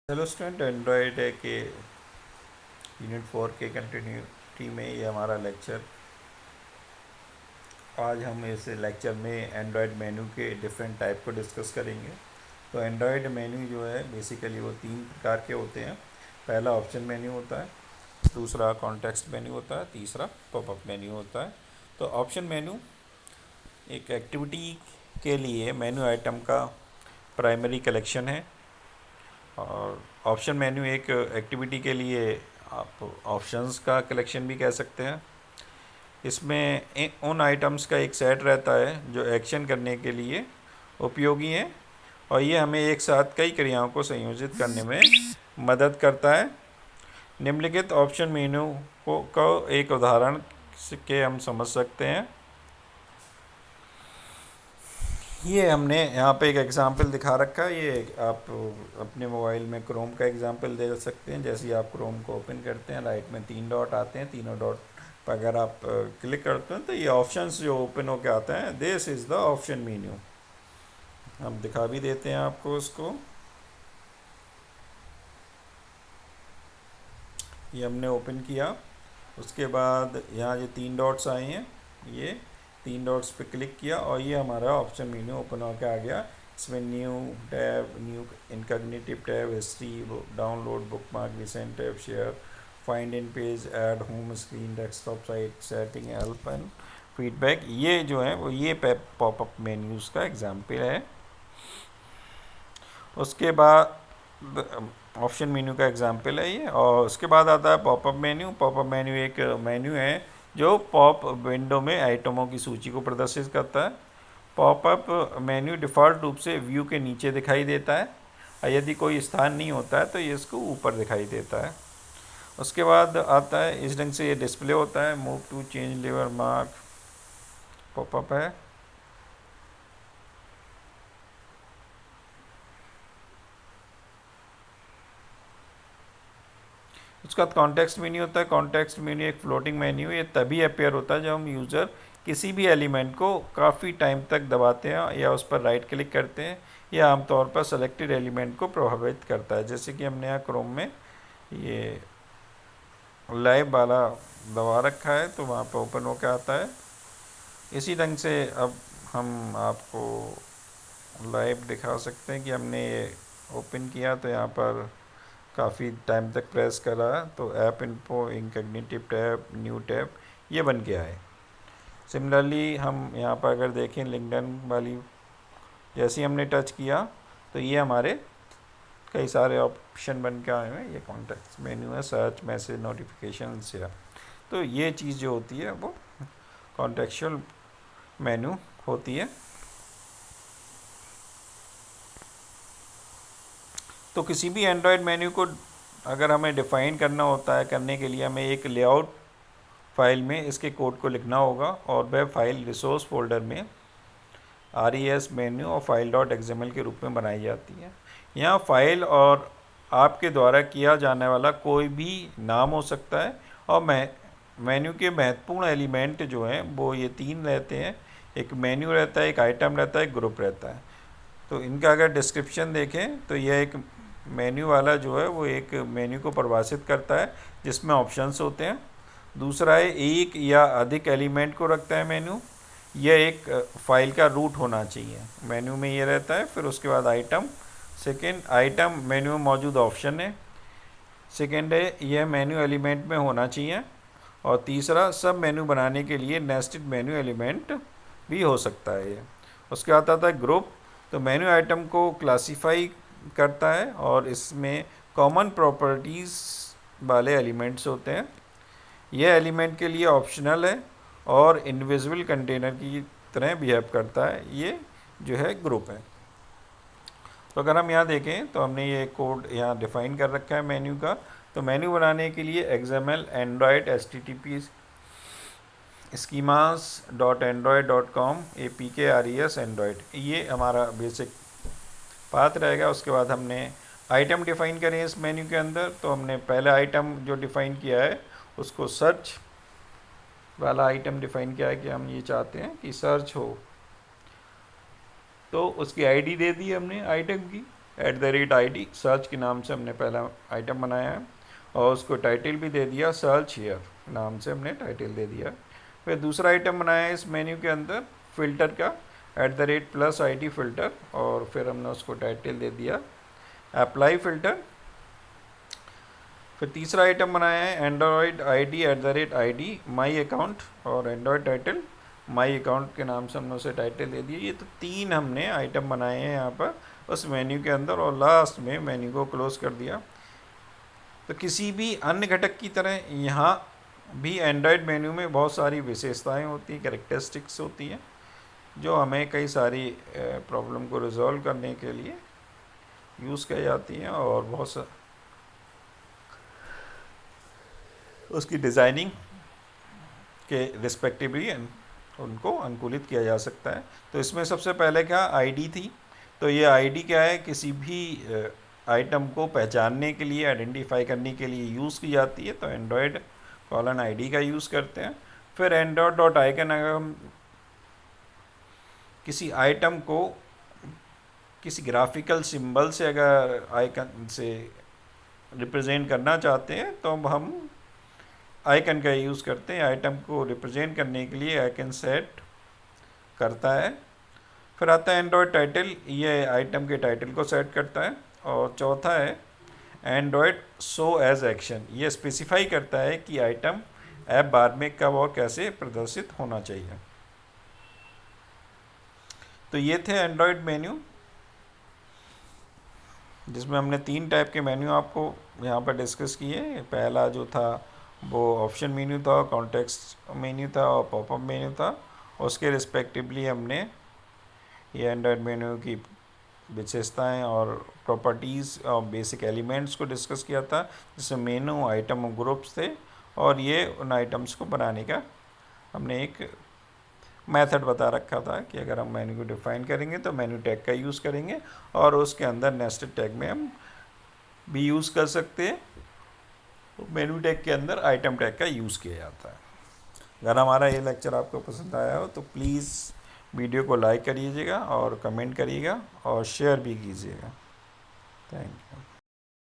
Hello student, Android के unit 4 के continuity में ये हमारा लेक्चर। आज हम इस लेक्चर में एंड्रॉयड मेन्यू के डिफरेंट टाइप को डिस्कस करेंगे। तो एंड्रॉयड मेन्यू जो है बेसिकली वो तीन प्रकार के होते हैं। पहला ऑप्शन मेन्यू होता है, दूसरा कॉन्टेक्स्ट मेन्यू होता है, तीसरा पॉपअप मेन्यू होता है। तो ऑप्शन मेन्यू एक एक्टिविटी के लिए मेन्यू आइटम का प्राइमरी कलेक्शन है, और ऑप्शन मेन्यू एक एक्टिविटी के लिए आप ऑप्शंस का कलेक्शन भी कह सकते हैं। इसमें उन आइटम्स का एक सेट रहता है जो एक्शन करने के लिए उपयोगी हैं, और ये हमें एक साथ कई क्रियाओं को संयोजित करने में मदद करता है। निम्नलिखित ऑप्शन मेन्यू को एक उदाहरण के हम समझ सकते हैं। ये हमने यहाँ पे एक एग्ज़ाम्पल दिखा रखा है। ये आप अपने मोबाइल में क्रोम का एग्ज़ाम्पल दे सकते हैं। जैसे ही आप क्रोम को ओपन करते हैं, राइट में 3 डॉट आते हैं। तीनों डॉट पर अगर आप क्लिक करते हैं तो ये ऑप्शंस जो ओपन होके आते हैं, this is the option menu. हम दिखा भी देते हैं आपको उसको। ये हमने ओपन किया, उसके बाद यहाँ जो 3 डॉट्स आए हैं, ये 3 डॉट्स पे क्लिक किया और ये हमारा ऑप्शन मेन्यू ओपन होकर आ गया। इसमें new tab, new incognito tab, history, download, bookmark, recent tab, share, find in page, add, home screen, desktop site, setting, help and feedback. ये जो है वो ये पॉपअप मेन्यूज़ का एग्जाम्पल है। उसके बाद ऑप्शन मेन्यू का एग्जाम्पल है ये, और उसके बाद आता है पॉपअप मेन्यू। पॉपअप मेन्यू एक मेन्यू है जो पॉप विंडो में आइटमों की सूची को प्रदर्शित करता है। पॉपअप मेन्यू डिफ़ॉल्ट रूप से व्यू के नीचे दिखाई देता है, और यदि कोई स्थान नहीं होता है तो ये इसको ऊपर दिखाई देता है। उसके बाद आता है, इस ढंग से ये डिस्प्ले होता है। Move to change lever mark popup है। उसका कॉन्टेक्स्ट मेन्यू होता है। कॉन्टेक्स्ट मेन्यू एक फ्लोटिंग मेन्यू, ये तभी अपेयर होता है जब हम यूज़र किसी भी एलिमेंट को काफ़ी टाइम तक दबाते हैं या उस पर राइट क्लिक करते हैं, या आमतौर पर सेलेक्टेड एलिमेंट को प्रभावित करता है। जैसे कि हमने यहाँ क्रोम में ये लाइव वाला दबा रखा है तो वहाँ पर ओपन होकर आता है। इसी ढंग से अब हम आपको लाइव दिखा सकते हैं कि हमने ये ओपन किया तो यहाँ पर काफ़ी टाइम तक प्रेस करा तो app info, incognito tab, new tab ये बन के आए। सिमिलरली हम यहाँ पर अगर देखें लिंक्डइन वाली, जैसे ही हमने टच किया तो ये हमारे कई सारे ऑप्शन बन के आए हैं। ये कॉन्टेक्स्ट मेन्यू है, सर्च, मैसेज, नोटिफिकेशन, शेयर। तो ये चीज़ जो होती है वो कॉन्टेक्चुअल मेन्यू होती है। तो किसी भी एंड्रॉयड मेन्यू को अगर हमें डिफ़ाइन करना होता है, करने के लिए हमें एक लेआउट फाइल में इसके कोड को लिखना होगा, और वह फाइल रिसोर्स फोल्डर में res मेन्यू और फाइल डॉट एक्सएमएल के रूप में बनाई जाती है। यहाँ फाइल और आपके द्वारा किया जाने वाला कोई भी नाम हो सकता है, और मेन्यू के महत्वपूर्ण एलिमेंट जो हैं वो ये 3 रहते हैं। एक मेन्यू रहता है, एक आइटम रहता है, एक ग्रुप रहता है। तो इनका अगर डिस्क्रिप्शन देखें तो यह एक मेन्यू वाला जो है वो एक मेन्यू को परिभाषित करता है जिसमें ऑप्शंस होते हैं। दूसरा है एक या अधिक एलिमेंट को रखता है मेन्यू। यह एक फाइल का रूट होना चाहिए, मेन्यू में ये रहता है। फिर उसके बाद आइटम, सेकेंड आइटम मेन्यू में मौजूद ऑप्शन है। सेकेंड है यह मेन्यू एलिमेंट में होना चाहिए। और तीसरा सब मेन्यू बनाने के लिए नेस्टेड मेन्यू एलिमेंट भी हो सकता है ये। उसके बाद आता है ग्रुप। तो मेन्यू आइटम को क्लासीफाई करता है और इसमें कॉमन प्रॉपर्टीज़ वाले एलिमेंट्स होते हैं। यह एलिमेंट के लिए ऑप्शनल है और इनविजिबल कंटेनर की तरह बिहेव करता है। ये जो है ग्रुप है। तो अगर हम यहाँ देखें तो हमने ये कोड यहाँ डिफ़ाइन कर रखा है मेन्यू का। तो मेन्यू बनाने के लिए XML, Android, HTTP, schemas.android.com, APK, RES, Android, ये हमारा बेसिक पाथ रहेगा। उसके बाद हमने आइटम डिफ़ाइन करें इस मेन्यू के अंदर। तो हमने पहला आइटम जो डिफ़ाइन किया है उसको सर्च वाला आइटम डिफ़ाइन किया है कि हम ये चाहते हैं कि सर्च हो, तो उसकी आईडी दे दी हमने आइटम की। @ID सर्च के नाम से हमने पहला आइटम बनाया है और उसको टाइटल भी दे दिया, सर्च हियर नाम से हमने टाइटल दे दिया। फिर दूसरा आइटम बनाया है इस मेन्यू के अंदर फ़िल्टर का @+ID फ़िल्टर, और फिर हमने उसको टाइटल दे दिया अप्लाई फ़िल्टर। फिर तीसरा आइटम बनाया है Android ID @ID my account, और एंड्रॉयड टाइटल माई अकाउंट के नाम से हमने उसे टाइटल दे दिया। ये तो 3 हमने आइटम बनाए हैं यहाँ पर उस मेन्यू के अंदर, और लास्ट में मेन्यू को क्लोज कर दिया। तो किसी भी अन्य घटक की तरह यहाँ भी एंड्रॉयड मेन्यू में बहुत सारी विशेषताएं होती हैं, कैरेक्टरिस्टिक्स होती हैं, जो हमें कई सारी प्रॉब्लम को रिजॉल्व करने के लिए यूज़ की जाती हैं, और बहुत सा उसकी डिज़ाइनिंग के रिस्पेक्टिवली उनको अनुकूलित किया जा सकता है। तो इसमें सबसे पहले क्या आईडी थी, तो ये आईडी क्या है, किसी भी आइटम को पहचानने के लिए, आइडेंटिफाई करने के लिए यूज़ की जाती है। तो एंड्रॉयड :ID का यूज़ करते हैं। फिर Android.icon, अगर हम किसी आइटम को किसी ग्राफिकल सिंबल से अगर आइकन से रिप्रेजेंट करना चाहते हैं तो हम आइकन का यूज़ करते हैं। आइटम को रिप्रेजेंट करने के लिए आइकन सेट करता है। फिर आता है एंड्रॉयड टाइटल, ये आइटम के टाइटल को सेट करता है। और चौथा है एंड्रॉयड शो एज एक्शन, ये स्पेसिफाई करता है कि आइटम ऐप बार में कब और कैसे प्रदर्शित होना चाहिए। तो ये थे एंड्रॉयड मेन्यू, जिसमें हमने 3 टाइप के मेन्यू आपको यहाँ पर डिस्कस किए। पहला जो था वो ऑप्शन मेन्यू था, कॉन्टेक्स्ट मेन्यू था और पॉपअप मेन्यू था। उसके रिस्पेक्टिवली हमने ये एंड्रॉयड मेन्यू की विशेषताएं और प्रॉपर्टीज़ और बेसिक एलिमेंट्स को डिस्कस किया था, जिसमें मेनू, आइटम और ग्रुप्स थे। और ये उन आइटम्स को बनाने का हमने एक मेथड बता रखा था कि अगर हम मेन्यू को डिफ़ाइन करेंगे तो मेन्यू टैग का यूज़ करेंगे, और उसके अंदर नेस्टेड टैग में हम भी यूज़ कर सकते हैं। मेन्यू टैग के अंदर आइटम टैग का यूज़ किया जाता है। अगर हमारा ये लेक्चर आपको पसंद आया हो तो प्लीज़ वीडियो को लाइक करिएगा और कमेंट करिएगा और शेयर भी कीजिएगा। Thank you.